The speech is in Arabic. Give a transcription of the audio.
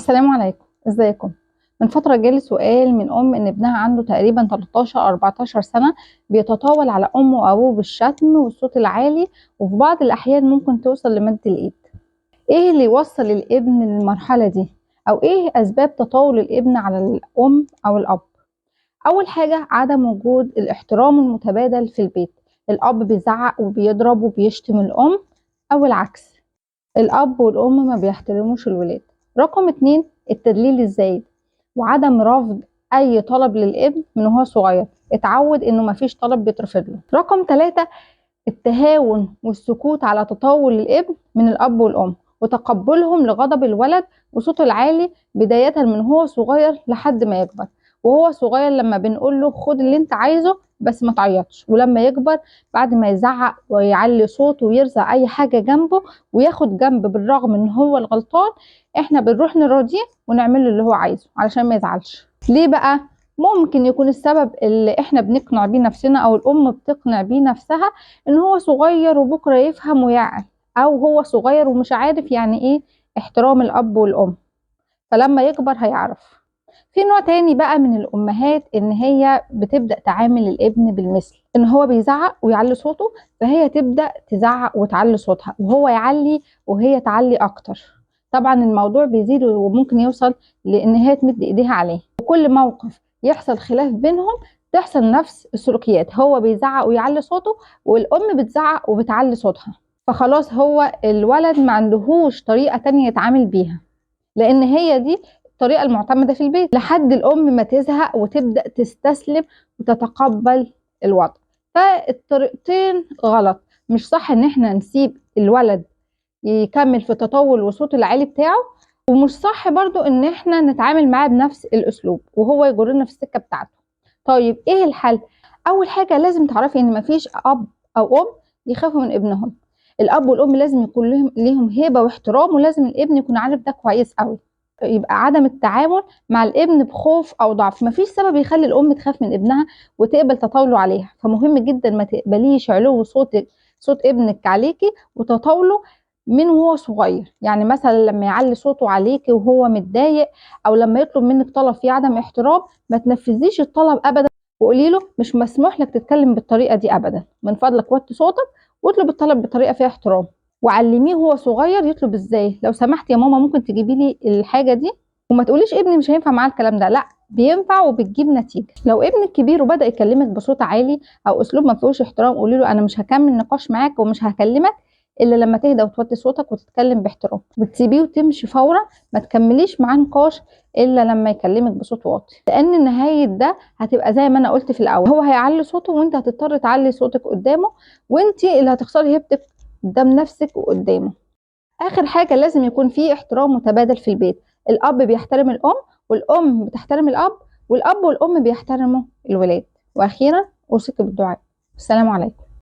السلام عليكم، ازيكم؟ من فترة جالي سؤال من ان ابنها عنده تقريبا 13 أو 14 سنة، بيتطاول على امه وابوه بالشتم والصوت العالي، وفي بعض الاحيان ممكن توصل لمد الايد. ايه اللي يوصل الابن للمرحلة دي؟ او ايه اسباب تطاول الابن على الام او الاب؟ اول حاجة عدم وجود الاحترام المتبادل في البيت. الاب بيزعق وبيضرب وبيشتم الام، او العكس، الأب والأم ما بيحترموش الولاد. رقم 2، التدليل الزايد وعدم رفض أي طلب للابن من وهو صغير، اتعود إنه مفيش طلب بيترفض له. رقم 3، التهاون والسكوت على تطاول الابن من الأب والأم، وتقبلهم لغضب الولد وصوته العالي بداية من هو صغير لحد ما يكبر. وهو صغير لما بنقول له خد اللي انت عايزه بس ما تعيطش، ولما يكبر بعد ما يزعق ويعلي صوته ويرزع اي حاجة جنبه وياخد جنب بالرغم ان هو الغلطان، احنا بنروح نراضيه ونعمل له اللي هو عايزه علشان ما يزعلش. ليه بقى؟ ممكن يكون السبب اللي احنا بنقنع بيه نفسنا او الام بتقنع بيه نفسها ان هو صغير وبكره يفهم ويعقل، او هو صغير ومش عارف يعني ايه احترام الاب والام، فلما يكبر هيعرف. في نوع تاني بقى من الامهات ان هي بتبدا تعامل الابن بالمثل، ان هو بيزعق ويعلي صوته فهي تبدا تزعق وتعلي صوتها، وهو يعلي وهي تعلي اكتر. طبعا الموضوع بيزيد وممكن يوصل لان هي تمد ايديها عليه، وكل موقف يحصل خلاف بينهم تحصل نفس السلوكيات، هو بيزعق ويعلي صوته والام بتزعق وبتعلي صوتها، فخلاص هو الولد ما عندهوش طريقة تانية يتعامل بيها، لان هي دي الطريقة المعتمدة في البيت، لحد الام ما تزهق وتبدأ تستسلم وتتقبل الوضع. فالطريقتين غلط. مش صح ان احنا نسيب الولد يكمل في التطور والصوت العالي بتاعه، ومش صح برضو ان احنا نتعامل معاه بنفس الاسلوب وهو يجرنا في السكة بتاعته. طيب ايه الحل؟ اول حاجة لازم تعرفي ان مفيش اب او ام يخافوا من ابنهم. الاب والام لازم يكون ليهم هيبة واحترام، ولازم الابن يكون عارف ده كويس قوي. يبقى عدم التعامل مع الابن بخوف او ضعف، مفيش سبب يخلي الام تخاف من ابنها وتقبل تطاوله عليها، فمهم جدا ما تقبليش علو صوت ابنك عليكي وتطاوله من وهو صغير. يعني مثلا لما يعلي صوته عليكي وهو متضايق، او لما يطلب منك طلب فيه عدم احترام، ما تنفذيش الطلب ابدا وقولي له مش مسموح لك تتكلم بالطريقه دي ابدا، من فضلك وطي صوتك واطلب الطلب بطريقه فيها احترام. وعلميه وهو صغير يطلب ازاي، لو سمحت يا ماما ممكن تجيبي لي الحاجه دي، وما تقوليش ابني مش هينفع معاه الكلام ده، لا بينفع وبتجيب نتيجه. لو ابنك كبير وبدا يكلمك بصوت عالي او اسلوب ما فيهوش احترام، قولي له انا مش هكمل نقاش معاك ومش هكلمك الا لما تهدى وتوطي صوتك وتتكلم باحترام، وتسيبيه وتمشي فورا. ما تكمليش معاه نقاش الا لما يكلمك بصوت واطي، لان نهايه ده هتبقى زي ما انا قلت في الاول، هو هيعلي صوته وانت هتضطر تعلي صوتك قدامه، وانت اللي هتخسري هيبتك قدام نفسك وقدامه. اخر حاجه لازم يكون في احترام متبادل في البيت، الاب بيحترم الام والام بتحترم الاب، والاب والام بيحترموا الولاد. واخيرا اوصيك بالدعاء. السلام عليكم.